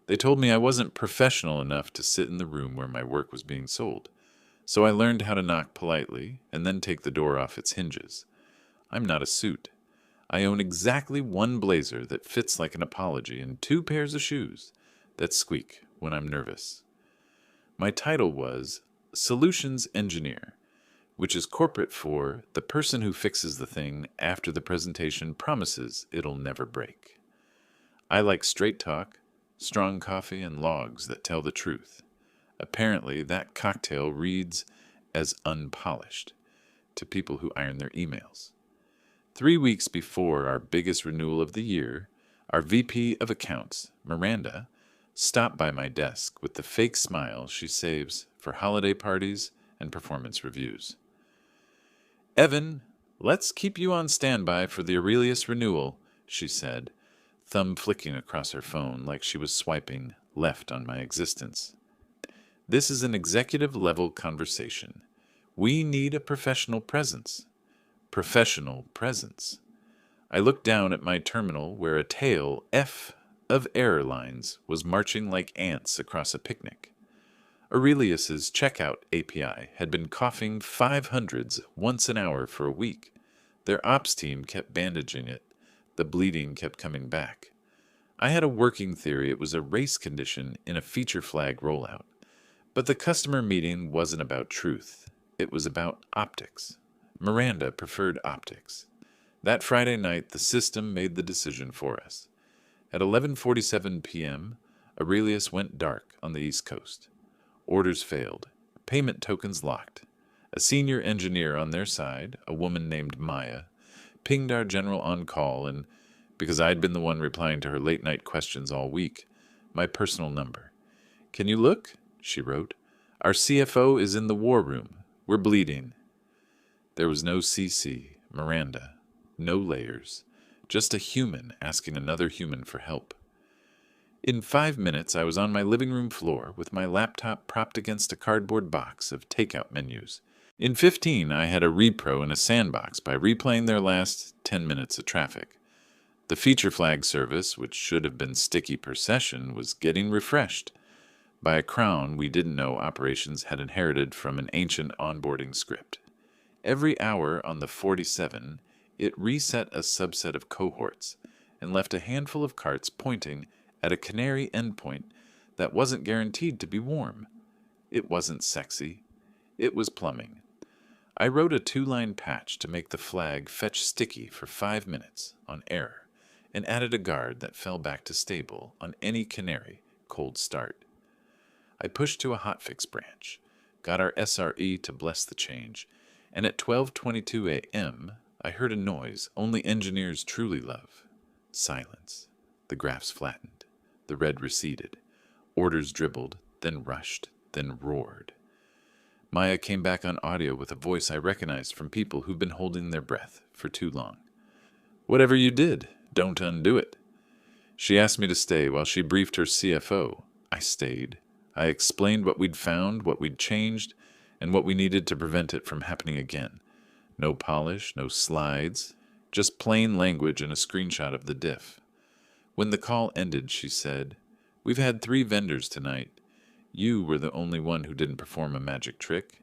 They told me I wasn't professional enough to sit in the room where my work was being sold, so I learned how to knock politely and then take the door off its hinges. I'm not a suit. I own exactly one blazer that fits like an apology and two pairs of shoes that squeak when I'm nervous. My title was Solutions Engineer, which is corporate for the person who fixes the thing after the presentation promises it'll never break. I like straight talk, strong coffee, and logs that tell the truth. Apparently, that cocktail reads as unpolished to people who iron their emails. 3 weeks before our biggest renewal of the year, our VP of Accounts, Miranda, stopped by my desk with the fake smile she saves for holiday parties and performance reviews. "Evan, let's keep you on standby for the Aurelius renewal," she said, thumb flicking across her phone like she was swiping left on my existence. "This is an executive-level conversation. We need a professional presence." Professional presence. I looked down at my terminal where a tail F of airlines was marching like ants across a picnic. Aurelius's checkout API had been coughing 500s once an hour for a week. Their ops team kept bandaging it. The bleeding kept coming back. I had a working theory it was a race condition in a feature flag rollout. But the customer meeting wasn't about truth. It was about optics. Miranda preferred optics. That Friday night, the system made the decision for us. At 11:47 p.m., Aurelius went dark on the East Coast. Orders failed. Payment tokens locked. A senior engineer on their side, a woman named Maya, pinged our general on call, and because I'd been the one replying to her late-night questions all week, my personal number. "Can you look?" she wrote. "Our CFO is in the war room. We're bleeding." There was no CC, Miranda, no layers, just a human asking another human for help. In 5 minutes, I was on my living room floor with my laptop propped against a cardboard box of takeout menus. In 15, I had a repro in a sandbox by replaying their last 10 minutes of traffic. The feature flag service, which should have been sticky per session, was getting refreshed by a crown we didn't know operations had inherited from an ancient onboarding script. Every hour on the 47, it reset a subset of cohorts and left a handful of carts pointing at a canary endpoint that wasn't guaranteed to be warm. It wasn't sexy. It was plumbing. I wrote a 2-line patch to make the flag fetch sticky for 5 minutes on error and added a guard that fell back to stable on any canary cold start. I pushed to a hotfix branch, got our SRE to bless the change, and at 12:22 a.m., I heard a noise only engineers truly love. Silence. The graphs flattened. The red receded. Orders dribbled, then rushed, then roared. Maya came back on audio with a voice I recognized from people who've been holding their breath for too long. "Whatever you did, don't undo it." She asked me to stay while she briefed her CFO. I stayed. I explained what we'd found, what we'd changed, and what we needed to prevent it from happening again. No polish, no slides, just plain language and a screenshot of the diff. When the call ended, she said, "We've had 3 vendors tonight. You were the only one who didn't perform a magic trick.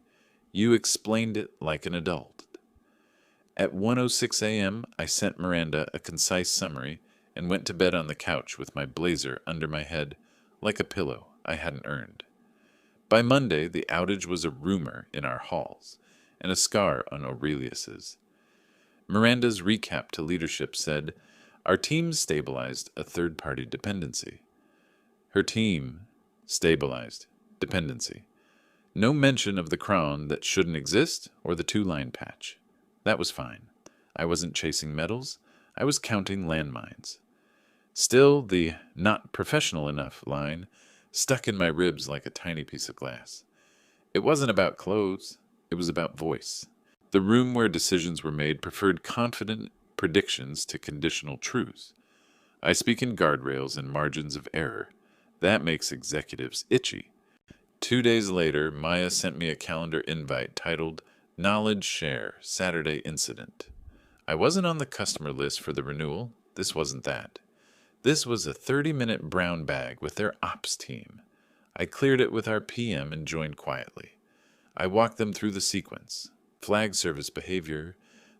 You explained it like an adult." At 1:06 a.m., I sent Miranda a concise summary and went to bed on the couch with my blazer under my head like a pillow I hadn't earned. By Monday, the outage was a rumor in our halls and a scar on Aurelius's. Miranda's recap to leadership said, "Our team stabilized a third-party dependency." Her team stabilized dependency. No mention of the cron that shouldn't exist or the 2-line patch. That was fine. I wasn't chasing medals. I was counting landmines. Still, the "not professional enough" line stuck in my ribs like a tiny piece of glass. It wasn't about clothes. It was about voice. The room where decisions were made preferred confident predictions to conditional truths. I speak in guardrails and margins of error. That makes executives itchy. 2 days later, Maya sent me a calendar invite titled Knowledge Share Saturday Incident. I wasn't on the customer list for the renewal. This wasn't that. This was a 30-minute brown bag with their ops team. I cleared it with our PM and joined quietly. I walked them through the sequence: flag service behavior,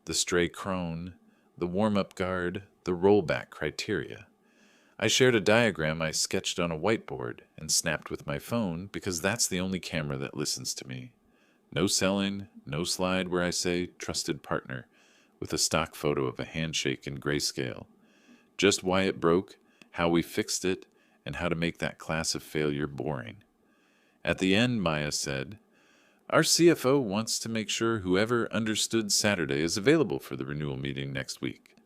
the stray crone, the warm-up guard, the rollback criteria. I shared a diagram I sketched on a whiteboard and snapped with my phone because that's the only camera that listens to me. No selling, no slide where I say trusted partner with a stock photo of a handshake in grayscale. Just why it broke, how we fixed it, and how to make that class of failure boring. At the end, Maya said, "Our CFO wants to make sure whoever understood Saturday is available for the renewal meeting next week."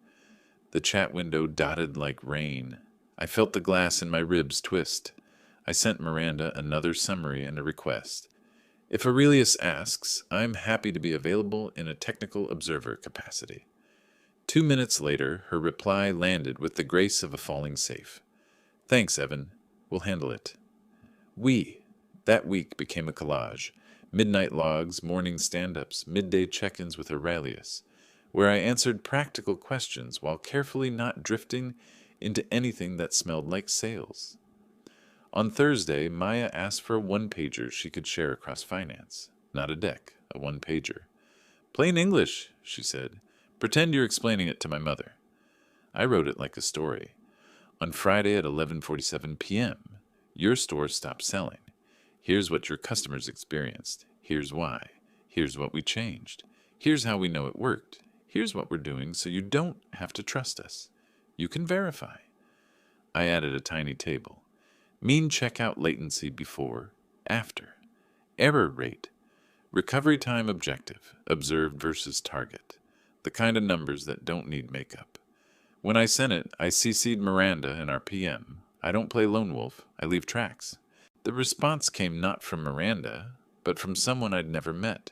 The chat window dotted like rain. I felt the glass in my ribs twist. I sent Miranda another summary and a request. If Aurelius asks, I'm happy to be available in a technical observer capacity. 2 minutes later, her reply landed with the grace of a falling safe. "Thanks, Evan. We'll handle it." That week became a collage. Midnight logs, morning stand-ups, midday check-ins with Aurelius, where I answered practical questions while carefully not drifting into anything that smelled like sales. On Thursday, Maya asked for a one-pager she could share across finance. Not a deck, a one-pager. "Plain English," she said. "Pretend you're explaining it to my mother." I wrote it like a story. "On Friday at 11:47 p.m., your store stopped selling. Here's what your customers experienced. Here's why. Here's what we changed. Here's how we know it worked. Here's what we're doing so you don't have to trust us. You can verify." I added a tiny table. Mean checkout latency before, after. Error rate. Recovery time objective, observed versus target. The kind of numbers that don't need makeup. When I sent it, I CC'd Miranda and our PM. I don't play lone wolf, I leave tracks. The response came not from Miranda, but from someone I'd never met.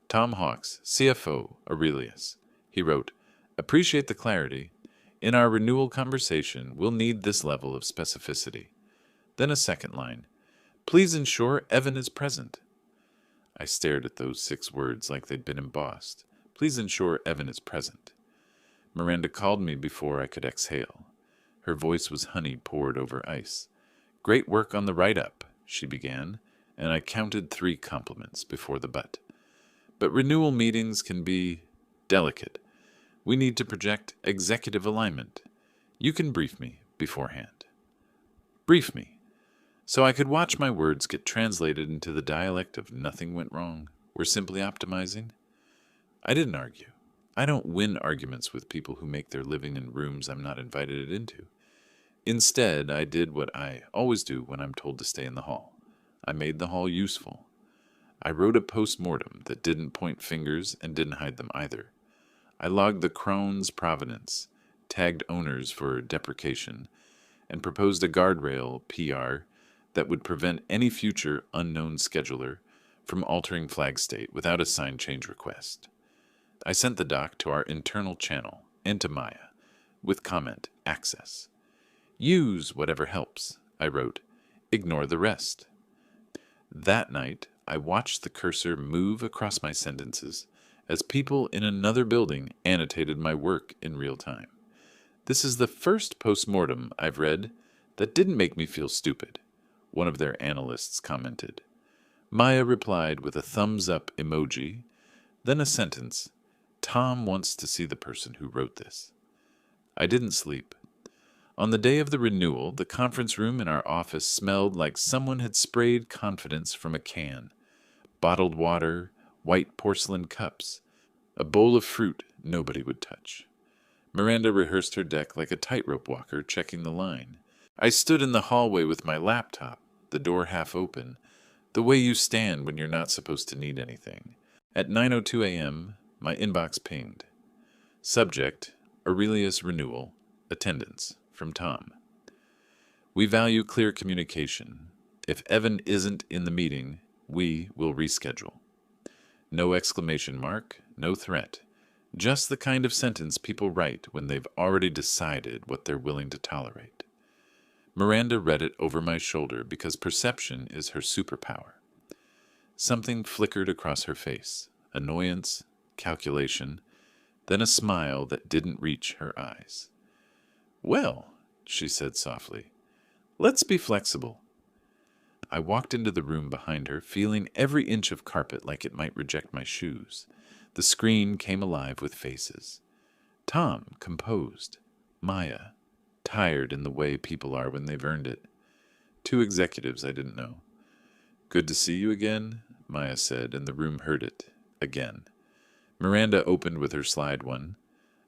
Tom Hawks, CFO, Aurelius. He wrote, "Appreciate the clarity. In our renewal conversation, we'll need this level of specificity." Then a second line. "Please ensure Evan is present." I stared at those 6 words like they'd been embossed. Please ensure Evan is present. Miranda called me before I could exhale. Her voice was honey poured over ice. "Great work on the write-up," she began, and I counted 3 compliments before the but. "But renewal meetings can be delicate. We need to project executive alignment. You can brief me beforehand." Brief me. So I could watch my words get translated into the dialect of nothing went wrong. We're simply optimizing. I didn't argue. I don't win arguments with people who make their living in rooms I'm not invited into. Instead, I did what I always do when I'm told to stay in the hall. I made the hall useful. I wrote a post-mortem that didn't point fingers and didn't hide them either. I logged the crone's provenance, tagged owners for deprecation, and proposed a guardrail PR that would prevent any future unknown scheduler from altering flag state without a sign change request. I sent the doc to our internal channel and to Maya, with comment, access. "Use whatever helps," I wrote. "Ignore the rest." That night, I watched the cursor move across my sentences as people in another building annotated my work in real time. This is the first postmortem I've read that didn't make me feel stupid, one of their analysts commented. Maya replied with a thumbs-up emoji, then a sentence, "Tom wants to see the person who wrote this." I didn't sleep. On the day of the renewal, the conference room in our office smelled like someone had sprayed confidence from a can. Bottled water, white porcelain cups, a bowl of fruit nobody would touch. Miranda rehearsed her deck like a tightrope walker checking the line. I stood in the hallway with my laptop, the door half open, the way you stand when you're not supposed to need anything. At 9:02 a.m., my inbox pinged. Subject, Aurelius Renewal, attendance, from Tom. "We value clear communication. If Evan isn't in the meeting, we will reschedule." No exclamation mark, no threat. Just the kind of sentence people write when they've already decided what they're willing to tolerate. Miranda read it over my shoulder because perception is her superpower. Something flickered across her face, annoyance, calculation, then a smile that didn't reach her eyes. "Well, she said softly. Let's be flexible. I walked into the room behind her, feeling every inch of carpet like it might reject my shoes. The screen came alive with faces. Tom, composed. Maya, tired in the way people are when they've earned it. 2 executives I didn't know. Good to see you again, Maya said, and the room heard it. Again. Miranda opened with her slide one.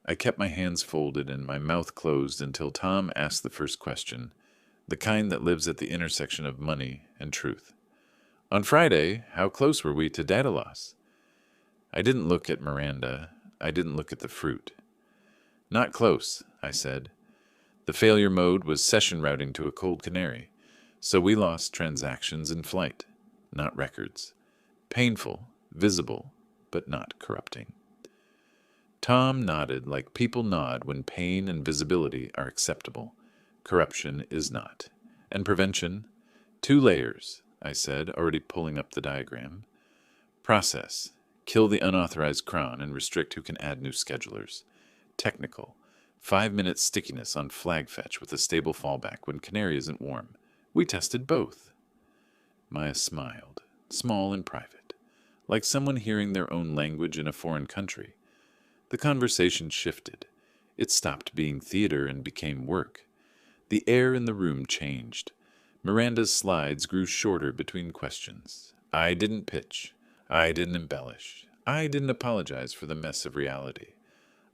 I kept my hands folded and my mouth closed until Tom asked the first question, the kind that lives at the intersection of money and truth. On Friday, how close were we to data loss? I didn't look at Miranda. I didn't look at the fruit. Not close, I said. The failure mode was session routing to a cold canary, so we lost transactions in flight, not records. Painful, visible, but not corrupting. Tom nodded like people nod when pain and visibility are acceptable. Corruption is not. And prevention? 2 layers, I said, already pulling up the diagram. Process. Kill the unauthorized cron and restrict who can add new schedulers. Technical. 5-minute stickiness on flag fetch with a stable fallback when canary isn't warm. We tested both. Maya smiled, small and private, like someone hearing their own language in a foreign country. The conversation shifted. It stopped being theater and became work. The air in the room changed. Miranda's slides grew shorter between questions. I didn't pitch. I didn't embellish. I didn't apologize for the mess of reality.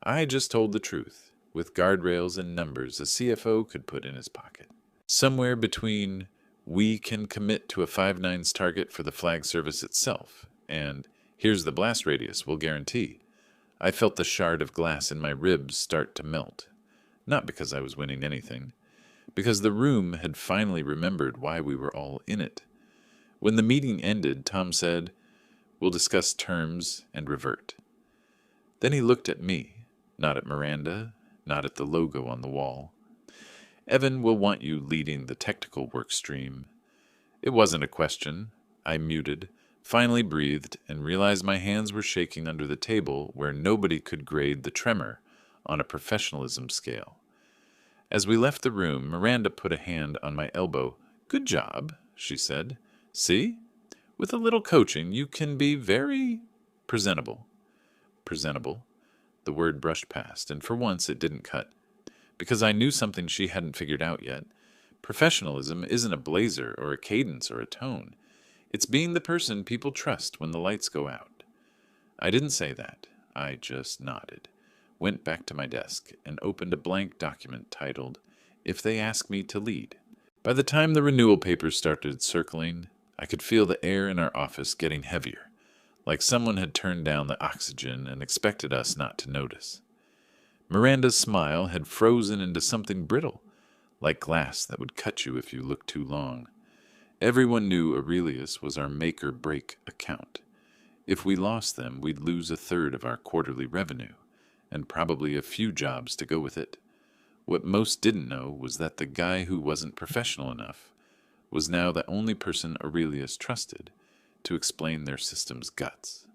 I just told the truth, with guardrails and numbers a CFO could put in his pocket. Somewhere between, we can commit to a 5-9s target for the flag service itself, and here's the blast radius we'll guarantee. I felt the shard of glass in my ribs start to melt. Not because I was winning anything, because the room had finally remembered why we were all in it. When the meeting ended, Tom said, "We'll discuss terms and revert." Then he looked at me, not at Miranda, not at the logo on the wall. "Evan will want you leading the technical work stream." It wasn't a question. I muted, finally breathed, and realized my hands were shaking under the table where nobody could grade the tremor on a professionalism scale. As we left the room, Miranda put a hand on my elbow. "Good job," she said. "See? With a little coaching, you can be very presentable." Presentable. The word brushed past, and for once it didn't cut. Because I knew something she hadn't figured out yet. Professionalism isn't a blazer or a cadence or a tone. It's being the person people trust when the lights go out. I didn't say that. I just nodded, went back to my desk, and opened a blank document titled, "If They Ask Me to Lead." By the time the renewal papers started circling, I could feel the air in our office getting heavier, like someone had turned down the oxygen and expected us not to notice. Miranda's smile had frozen into something brittle, like glass that would cut you if you looked too long. Everyone knew Aurelius was our make-or-break account. If we lost them, we'd lose 1/3 of our quarterly revenue, and probably a few jobs to go with it. What most didn't know was that the guy who wasn't professional enough was now the only person Aurelius trusted to explain their system's guts.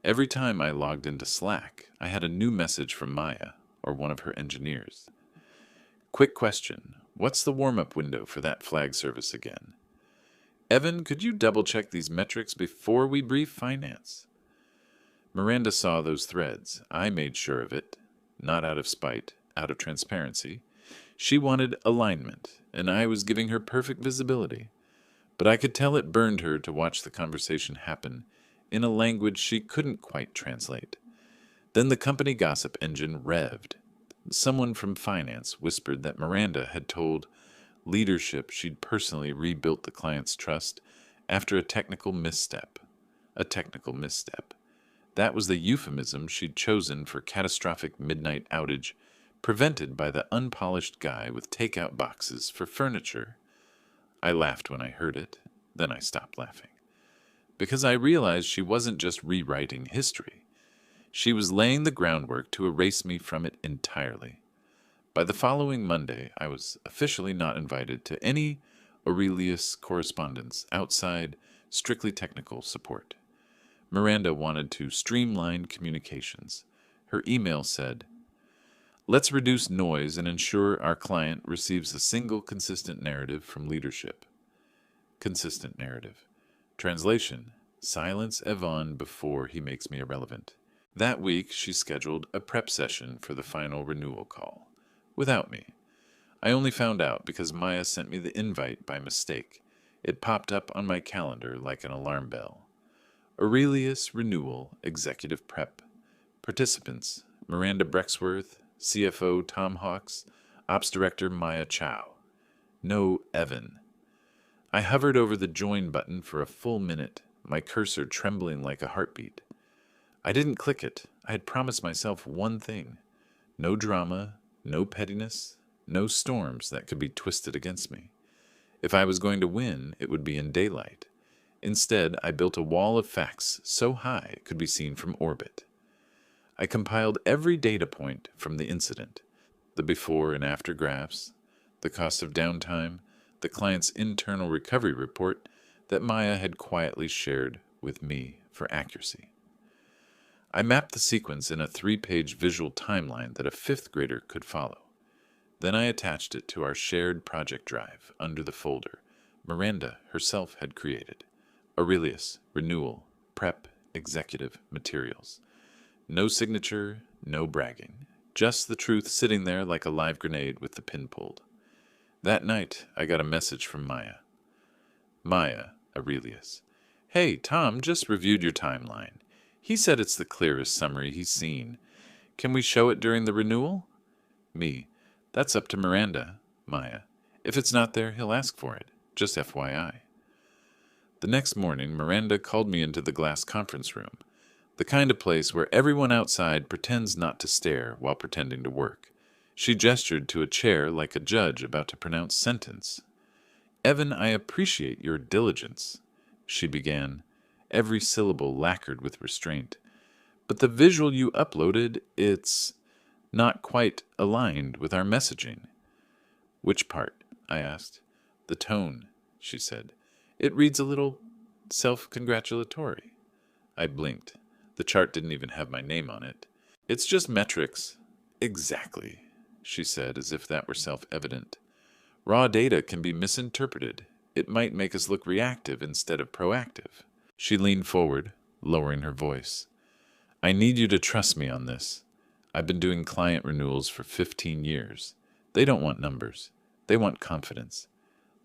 Every time I logged into Slack, I had a new message from Maya or one of her engineers. "Quick question. What's the warm-up window for that flag service again? Evan, could you double-check these metrics before we brief finance?" Miranda saw those threads. I made sure of it, not out of spite, out of transparency. She wanted alignment, and I was giving her perfect visibility. But I could tell it burned her to watch the conversation happen in a language she couldn't quite translate. Then the company gossip engine revved. Someone from finance whispered that Miranda had told leadership she'd personally rebuilt the client's trust after a technical misstep. A technical misstep. That was the euphemism she'd chosen for catastrophic midnight outage prevented by the unpolished guy with takeout boxes for furniture. I laughed when I heard it, then I stopped laughing. Because I realized she wasn't just rewriting history. She was laying the groundwork to erase me from it entirely. By the following Monday, I was officially not invited to any Aurelius correspondence outside strictly technical support. Miranda wanted to streamline communications. Her email said, Let's reduce noise and ensure our client receives a single consistent narrative from leadership. Consistent narrative. Translation: silence Evan before he makes me irrelevant. That week, she scheduled a prep session for the final renewal call. Without me. I only found out because Maya sent me the invite by mistake. It popped up on my calendar like an alarm bell. Aurelius Renewal Executive Prep. Participants: Miranda Brexworth, CFO Tom Hawks, Ops Director Maya Chow. No Evan. I hovered over the join button for a full minute, my cursor trembling like a heartbeat. I didn't click it. I had promised myself one thing: no drama, no pettiness, no storms that could be twisted against me. If I was going to win, it would be in daylight. Instead, I built a wall of facts so high it could be seen from orbit. I compiled every data point from the incident: the before and after graphs, the cost of downtime, the client's internal recovery report that Maya had quietly shared with me for accuracy. I mapped the sequence in a 3-page visual timeline that a 5th grader could follow. Then I attached it to our shared project drive under the folder Miranda herself had created: Aurelius, Renewal, Prep, Executive, Materials. No signature, no bragging. Just the truth sitting there like a live grenade with the pin pulled. That night, I got a message from Maya. Maya, Aurelius. Hey, Tom just reviewed your timeline. He said it's the clearest summary he's seen. Can we show it during the renewal? Me. That's up to Miranda. Maya. If it's not there, he'll ask for it. Just FYI. The next morning, Miranda called me into the glass conference room, the kind of place where everyone outside pretends not to stare while pretending to work. She gestured to a chair like a judge about to pronounce sentence. Evan, I appreciate your diligence, she began, every syllable lacquered with restraint. But the visual you uploaded, it's not quite aligned with our messaging. Which part? I asked. The tone, she said. It reads a little self-congratulatory. I blinked. The chart didn't even have my name on it. It's just metrics. Exactly, she said, as if that were self-evident. Raw data can be misinterpreted. It might make us look reactive instead of proactive. She leaned forward, lowering her voice. I need you to trust me on this. I've been doing client renewals for 15 years. They don't want numbers. They want confidence.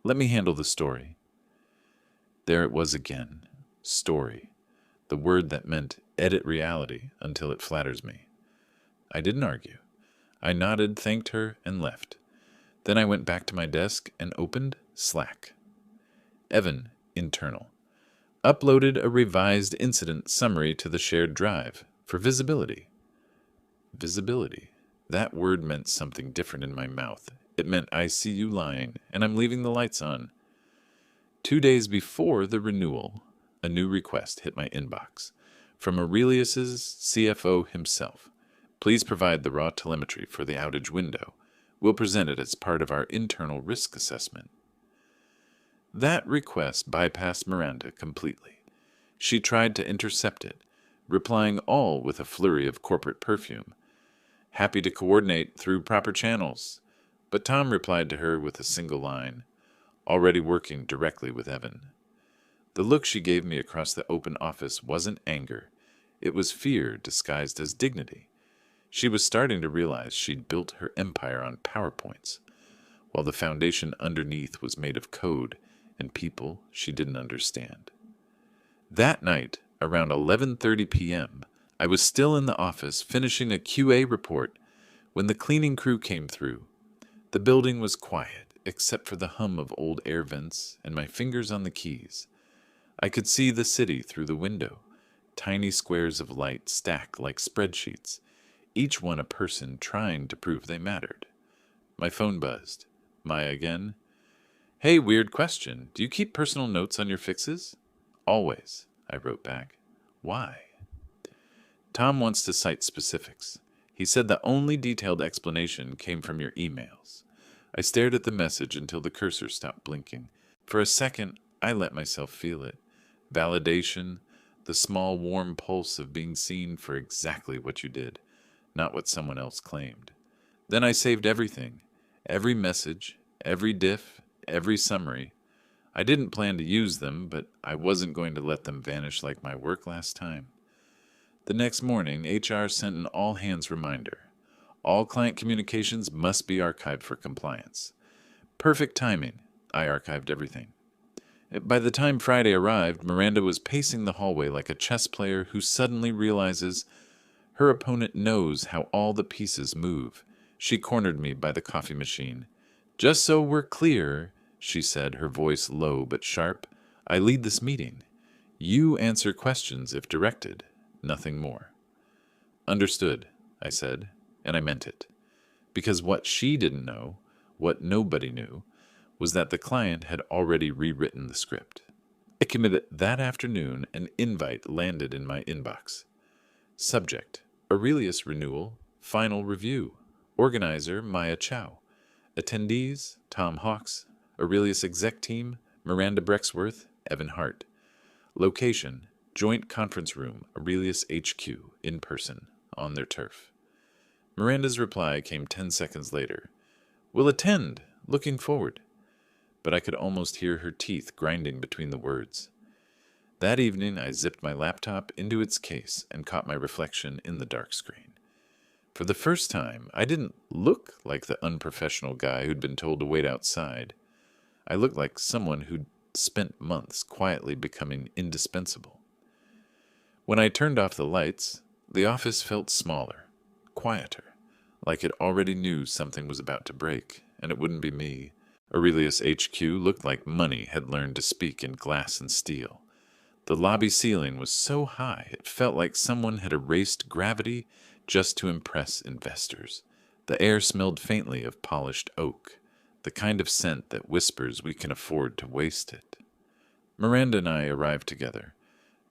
Let me handle the story. There it was again. Story. The word that meant edit reality until it flatters me. I didn't argue. I nodded, thanked her, and left. Then I went back to my desk and opened Slack. Evan, internal. Uploaded a revised incident summary to the shared drive for visibility. Visibility. That word meant something different in my mouth. It meant I see you lying, and I'm leaving the lights on. 2 days before the renewal, a new request hit my inbox from Aurelius's CFO himself. Please provide the raw telemetry for the outage window. We'll present it as part of our internal risk assessment. That request bypassed Miranda completely. She tried to intercept it, replying all with a flurry of corporate perfume. Happy to coordinate through proper channels. But Tom replied to her with a single line, already working directly with Evan. The look she gave me across the open office wasn't anger. It was fear disguised as dignity. She was starting to realize she'd built her empire on PowerPoints, while the foundation underneath was made of code and people she didn't understand. That night, around 11:30 p.m., I was still in the office finishing a QA report when the cleaning crew came through. The building was quiet, except for the hum of old air vents and my fingers on the keys. I could see the city through the window, tiny squares of light stacked like spreadsheets, each one a person trying to prove they mattered. My phone buzzed. Maya again. Hey, weird question. Do you keep personal notes on your fixes? Always, I wrote back. Why? Tom wants to cite specifics. He said the only detailed explanation came from your emails. I stared at the message until the cursor stopped blinking. For a second, I let myself feel it. Validation, the small warm pulse of being seen for exactly what you did, not what someone else claimed. Then I saved everything, every message, every diff, every summary. I didn't plan to use them, but I wasn't going to let them vanish like my work last time. The next morning, HR sent an all-hands reminder. All client communications must be archived for compliance. Perfect timing. I archived everything. By the time Friday arrived, Miranda was pacing the hallway like a chess player who suddenly realizes her opponent knows how all the pieces move. She cornered me by the coffee machine. "Just so we're clear," she said, her voice low but sharp, "I lead this meeting. You answer questions if directed, nothing more." "Understood," I said, and I meant it. Because what she didn't know, what nobody knew, was that the client had already rewritten the script. I committed that afternoon. An invite landed in my inbox. Subject: Aurelius Renewal, Final Review. Organizer: Maya Chow. Attendees: Tom Hawks, Aurelius Exec Team, Miranda Brexworth, Evan Hart. Location: Joint Conference Room, Aurelius HQ, in person, on their turf. Miranda's reply came 10 seconds later. "Will attend. Looking forward." But I could almost hear her teeth grinding between the words. That evening, I zipped my laptop into its case and caught my reflection in the dark screen. For the first time, I didn't look like the unprofessional guy who'd been told to wait outside. I looked like someone who'd spent months quietly becoming indispensable. When I turned off the lights, the office felt smaller, quieter, like it already knew something was about to break, and it wouldn't be me. Aurelius HQ looked like money had learned to speak in glass and steel. The lobby ceiling was so high it felt like someone had erased gravity just to impress investors. The air smelled faintly of polished oak, the kind of scent that whispers we can afford to waste it. Miranda and I arrived together,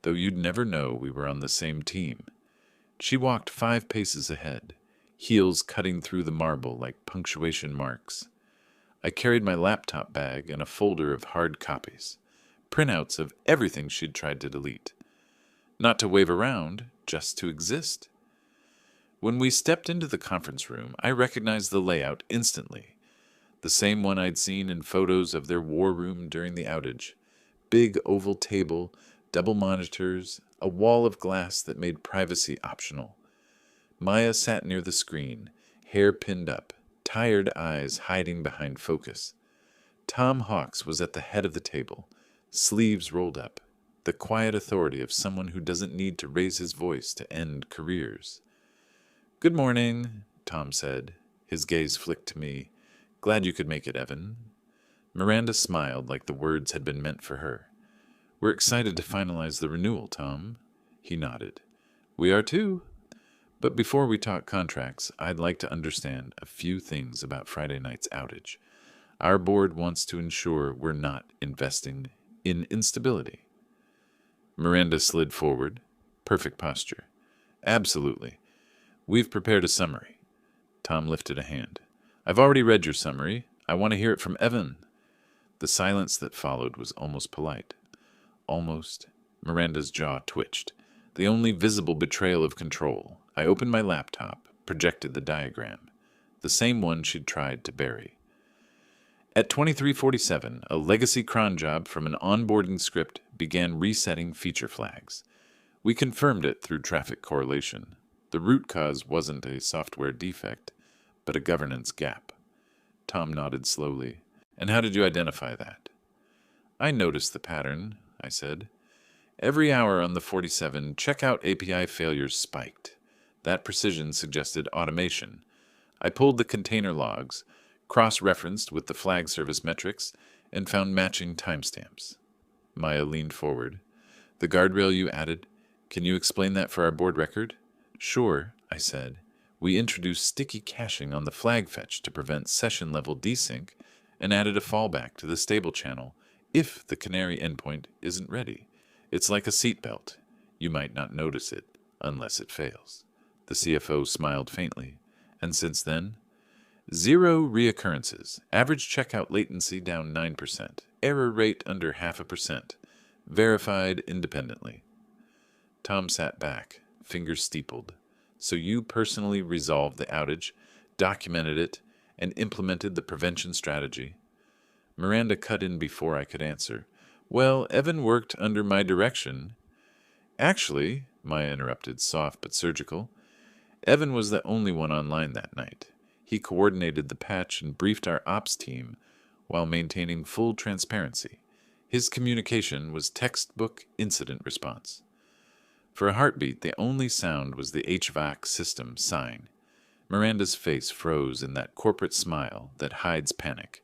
though you'd never know we were on the same team. She walked 5 paces ahead, heels cutting through the marble like punctuation marks. I carried my laptop bag and a folder of hard copies, printouts of everything she'd tried to delete. Not to wave around, just to exist. When we stepped into the conference room, I recognized the layout instantly. The same one I'd seen in photos of their war room during the outage. Big oval table, double monitors, a wall of glass that made privacy optional. Maya sat near the screen, hair pinned up, tired eyes hiding behind focus. Tom Hawks was at the head of the table, sleeves rolled up, the quiet authority of someone who doesn't need to raise his voice to end careers. "Good morning," Tom said. His gaze flicked to me. "Glad you could make it, Evan." Miranda smiled like the words had been meant for her. "We're excited to finalize the renewal, Tom." He nodded. "We are too. But before we talk contracts, I'd like to understand a few things about Friday night's outage. Our board wants to ensure we're not investing in instability." Miranda slid forward. Perfect posture. "Absolutely. We've prepared a summary." Tom lifted a hand. "I've already read your summary. I want to hear it from Evan." The silence that followed was almost polite. Almost. Miranda's jaw twitched. The only visible betrayal of control. I opened my laptop, projected the diagram, the same one she'd tried to bury. At 23:47, a legacy cron job from an onboarding script began resetting feature flags. We confirmed it through traffic correlation. The root cause wasn't a software defect, but a governance gap. Tom nodded slowly. "And how did you identify that?" "I noticed the pattern," I said. "Every hour on the 47, checkout API failures spiked. That precision suggested automation. I pulled the container logs, cross-referenced with the flag service metrics, and found matching timestamps." Maya leaned forward. "The guardrail you added, can you explain that for our board record?" "Sure," I said. "We introduced sticky caching on the flag fetch to prevent session-level desync and added a fallback to the stable channel if the canary endpoint isn't ready. It's like a seatbelt. You might not notice it unless it fails." The CFO smiled faintly. "And since then?" "0 reoccurrences. Average checkout latency down 9%. Error rate under 0.5%. Verified independently." Tom sat back, fingers steepled. "So you personally resolved the outage, documented it, and implemented the prevention strategy. Miranda cut in before I could answer. Well, Evan worked under my direction. Actually, Maya interrupted, soft but surgical, Evan was the only one online that night. He coordinated the patch and briefed our ops team while maintaining full transparency. His communication was textbook incident response. For a heartbeat, the only sound was the HVAC system sighing. Miranda's face froze in that corporate smile that hides panic.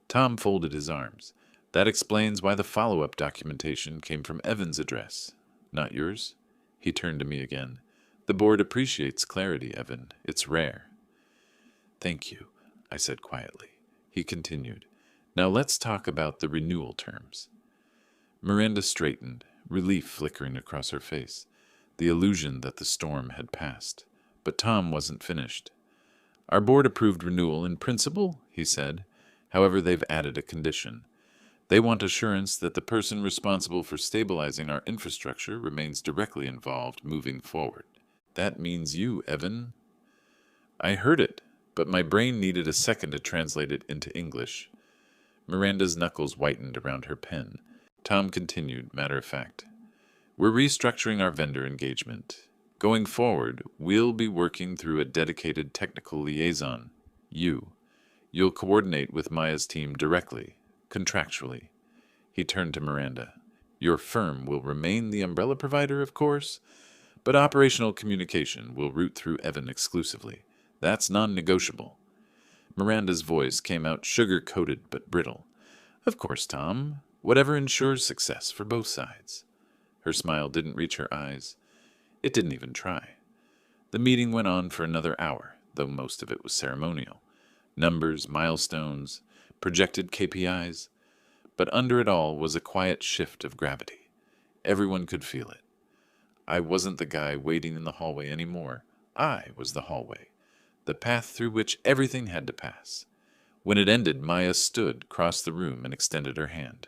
Tom folded his arms. That explains why the follow-up documentation came from Evan's address, not yours. He turned to me again. The board appreciates clarity, Evan. It's rare. Thank you, I said quietly. He continued. Now let's talk about the renewal terms. Miranda straightened, relief flickering across her face, the illusion that the storm had passed. But Tom wasn't finished. Our board approved renewal in principle, he said. However, they've added a condition. They want assurance that the person responsible for stabilizing our infrastructure remains directly involved moving forward. That means you, Evan. I heard it, but my brain needed a second to translate it into English. Miranda's knuckles whitened around her pen. Tom continued, matter of fact. We're restructuring our vendor engagement. Going forward, we'll be working through a dedicated technical liaison. You'll coordinate with Maya's team directly, contractually. He turned to Miranda. Your firm will remain the umbrella provider, of course, but operational communication will route through Evan exclusively. That's non-negotiable. Miranda's voice came out sugar-coated but brittle. Of course, Tom. Whatever ensures success for both sides. Her smile didn't reach her eyes. It didn't even try. The meeting went on for another hour, though most of it was ceremonial. Numbers, milestones, projected KPIs. But under it all was a quiet shift of gravity. Everyone could feel it. I wasn't the guy waiting in the hallway anymore. I was the hallway, the path through which everything had to pass. When it ended, Maya stood, crossed the room, and extended her hand.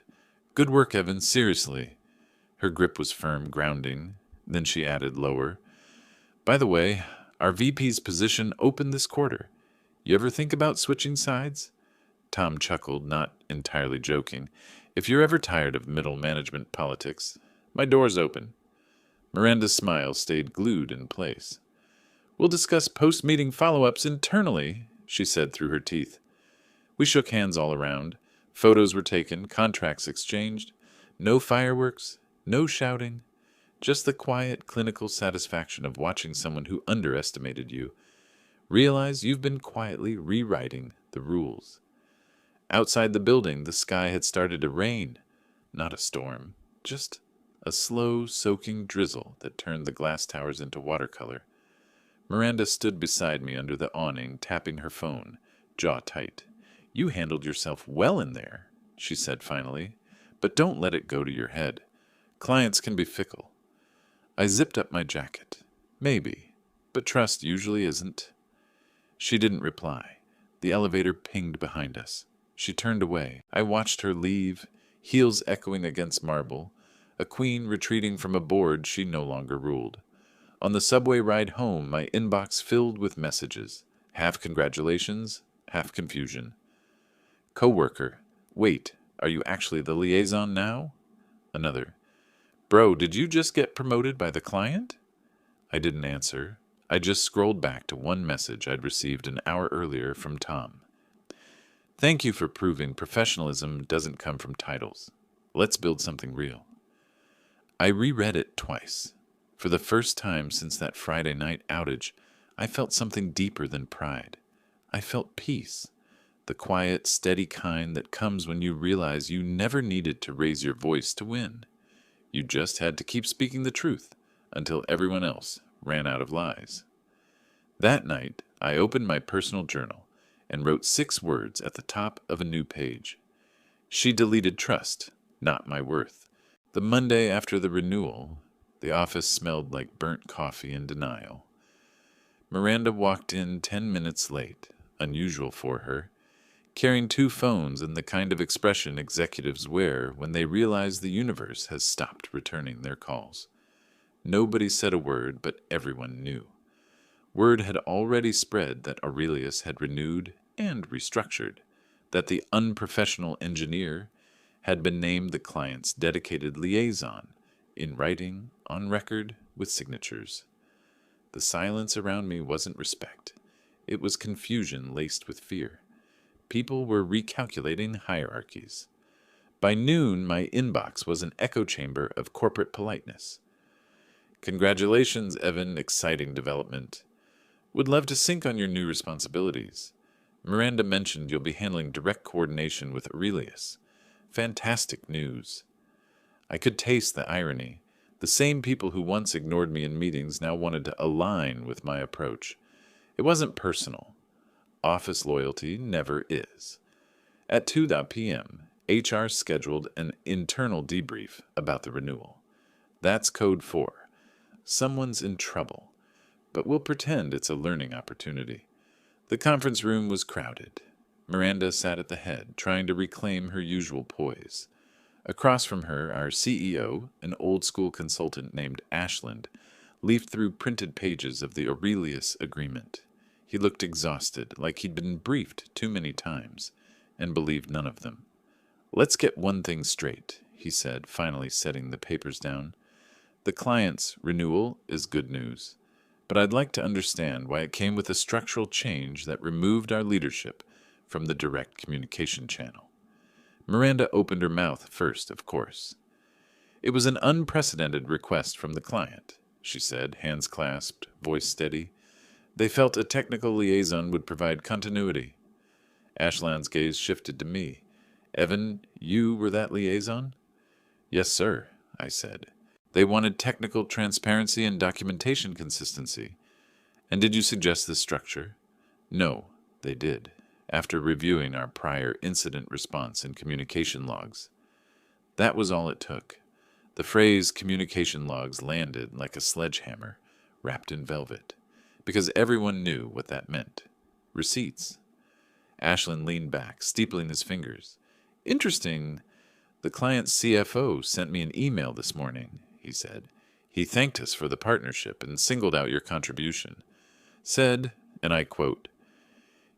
Good work, Evan, seriously. Her grip was firm, grounding. Then she added, lower. By the way, our VP's position opened this quarter. You ever think about switching sides? Tom chuckled, not entirely joking. If you're ever tired of middle management politics, my door's open. Miranda's smile stayed glued in place. We'll discuss post-meeting follow-ups internally, she said through her teeth. We shook hands all around. Photos were taken, contracts exchanged. No fireworks, no shouting. Just the quiet, clinical satisfaction of watching someone who underestimated you realize you've been quietly rewriting the rules. Outside the building, the sky had started to rain. Not a storm, just a slow, soaking drizzle that turned the glass towers into watercolor. Miranda stood beside me under the awning, tapping her phone, jaw tight. You handled yourself well in there, she said finally, but don't let it go to your head. Clients can be fickle. I zipped up my jacket. Maybe, but trust usually isn't. She didn't reply. The elevator pinged behind us. She turned away. I watched her leave, heels echoing against marble, a queen retreating from a board she no longer ruled. On the subway ride home, my inbox filled with messages, half congratulations, half confusion. Coworker, wait, are you actually the liaison now? Another, bro, did you just get promoted by the client? I didn't answer. I just scrolled back to one message I'd received an hour earlier from Tom. Thank you for proving professionalism doesn't come from titles. Let's build something real. I reread it twice. For the first time since that Friday night outage, I felt something deeper than pride. I felt peace, the quiet, steady kind that comes when you realize you never needed to raise your voice to win. You just had to keep speaking the truth until everyone else ran out of lies. That night, I opened my personal journal and wrote 6 words at the top of a new page. She deleted trust, not my worth. The Monday after the renewal, the office smelled like burnt coffee and denial. Miranda walked in 10 minutes late, unusual for her, carrying 2 phones and the kind of expression executives wear when they realize the universe has stopped returning their calls. Nobody said a word, but everyone knew. Word had already spread that Aurelius had renewed and restructured, that the unprofessional engineer had been named the client's dedicated liaison, in writing, on record, with signatures. The silence around me wasn't respect. It was confusion laced with fear. People were recalculating hierarchies. By noon, my inbox was an echo chamber of corporate politeness. Congratulations, Evan, exciting development. Would love to sync on your new responsibilities. Miranda mentioned you'll be handling direct coordination with Aurelius. Fantastic news. I could taste the irony. The same people who once ignored me in meetings now wanted to align with my approach. It wasn't personal. Office loyalty never is. At 2 p.m., HR scheduled an internal debrief about the renewal. That's code 4. Someone's in trouble, but we'll pretend it's a learning opportunity. The conference room was crowded. Miranda sat at the head, trying to reclaim her usual poise. Across from her, our CEO, an old-school consultant named Ashland, leafed through printed pages of the Aurelius Agreement. He looked exhausted, like he'd been briefed too many times, and believed none of them. Let's get one thing straight, he said, finally setting the papers down. The client's renewal is good news, but I'd like to understand why it came with a structural change that removed our leadership from the direct communication channel. Miranda opened her mouth first, of course. It was an unprecedented request from the client, she said, hands clasped, voice steady. They felt a technical liaison would provide continuity. Ashland's gaze shifted to me. Evan, you were that liaison? Yes, sir, I said. They wanted technical transparency and documentation consistency. And did you suggest this structure? No, they did, after reviewing our prior incident response and communication logs. That was all it took. The phrase communication logs landed like a sledgehammer, wrapped in velvet, because everyone knew what that meant. Receipts. Ashland leaned back, steepling his fingers. Interesting. The client's CFO sent me an email this morning, he said. He thanked us for the partnership and singled out your contribution. Said, and I quote,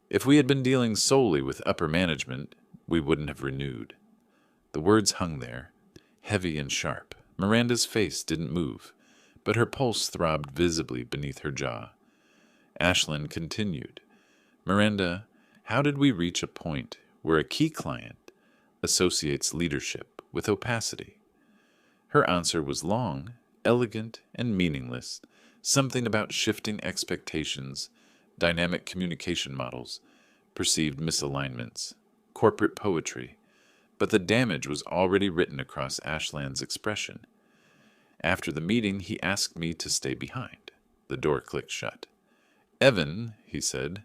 "If we had been dealing solely with upper management, we wouldn't have renewed." The words hung there, heavy and sharp. Miranda's face didn't move, but her pulse throbbed visibly beneath her jaw. Ashland continued, "Miranda, how did we reach a point where a key client associates leadership with opacity?" Her answer was long, elegant, and meaningless, something about shifting expectations, dynamic communication models, perceived misalignments, corporate poetry, but the damage was already written across Ashland's expression. After the meeting, he asked me to stay behind. The door clicked shut. "Evan," he said,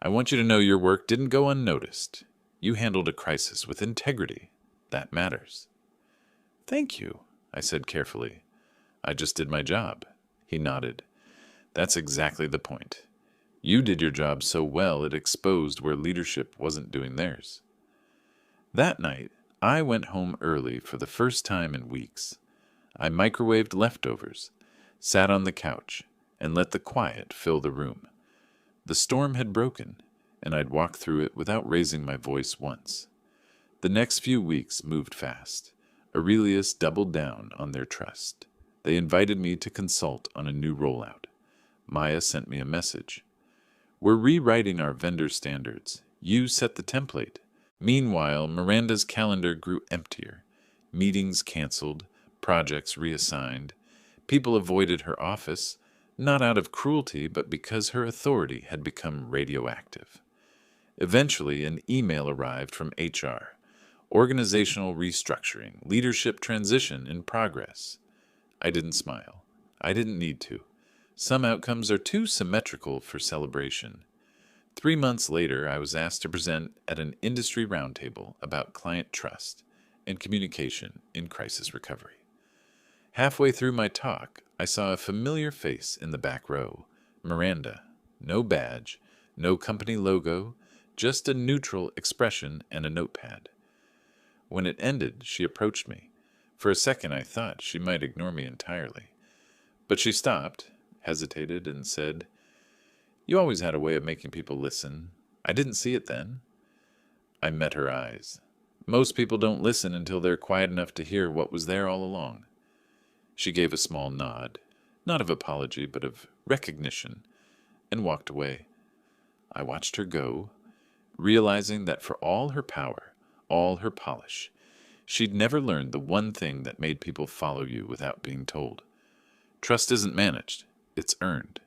"I want you to know your work didn't go unnoticed. You handled a crisis with integrity. That matters." "Thank you," I said carefully. "I just did my job." He nodded. "That's exactly the point. You did your job so well it exposed where leadership wasn't doing theirs." That night, I went home early for the first time in weeks. I microwaved leftovers, sat on the couch, and let the quiet fill the room. The storm had broken, and I'd walked through it without raising my voice once. The next few weeks moved fast. Aurelius doubled down on their trust. They invited me to consult on a new rollout. Maya sent me a message. "We're rewriting our vendor standards. You set the template." Meanwhile, Miranda's calendar grew emptier. Meetings canceled, projects reassigned. People avoided her office, not out of cruelty, but because her authority had become radioactive. Eventually, an email arrived from HR. Organizational restructuring, leadership transition in progress. I didn't smile. I didn't need to. Some outcomes are too symmetrical for celebration. 3 months later, I was asked to present at an industry roundtable about client trust and communication in crisis recovery. Halfway through my talk, I saw a familiar face in the back row. Miranda. No badge, no company logo, just a neutral expression and a notepad. When it ended, she approached me. For a second, I thought she might ignore me entirely. But she stopped, hesitated, and said, You always had a way of making people listen. I didn't see it then. I met her eyes. Most people don't listen until they're quiet enough to hear what was there all along. She gave a small nod, not of apology, but of recognition, and walked away. I watched her go, realizing that for all her power, all her polish, she'd never learned the one thing that made people follow you without being told. Trust isn't managed, it's earned.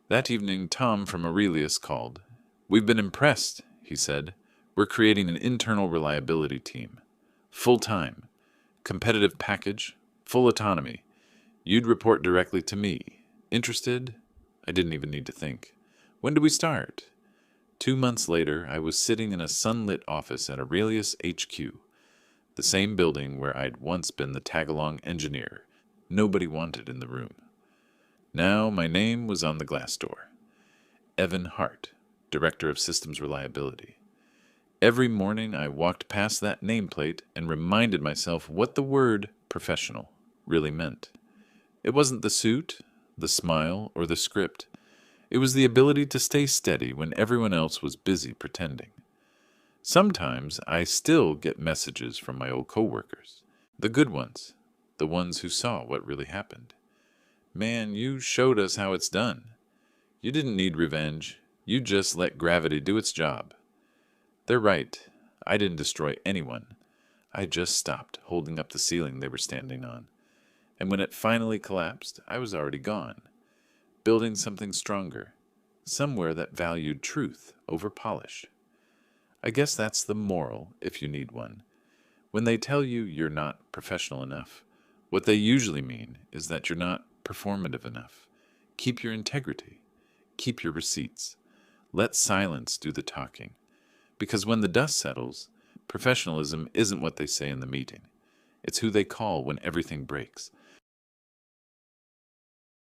That evening, Tom from Aurelius called. "We've been impressed," he said. "We're creating an internal reliability team. Full-time. Competitive package. Full autonomy. You'd report directly to me. Interested?" I didn't even need to think. "When do we start?" 2 months later, I was sitting in a sunlit office at Aurelius HQ, the same building where I'd once been the tag-along engineer nobody wanted in the room. Now my name was on the glass door. Evan Hart, Director of Systems Reliability. Every morning I walked past that nameplate and reminded myself what the word professional really meant. It wasn't the suit, the smile, or the script. It was the ability to stay steady when everyone else was busy pretending. Sometimes I still get messages from my old coworkers, the good ones, the ones who saw what really happened. "Man, you showed us how it's done. You didn't need revenge. You just let gravity do its job." They're right. I didn't destroy anyone. I just stopped holding up the ceiling they were standing on. And when it finally collapsed, I was already gone, building something stronger, somewhere that valued truth over polish. I guess that's the moral, if you need one. When they tell you you're not professional enough, what they usually mean is that you're not performative enough. Keep your integrity. Keep your receipts. Let silence do the talking. Because when the dust settles, professionalism isn't what they say in the meeting. It's who they call when everything breaks.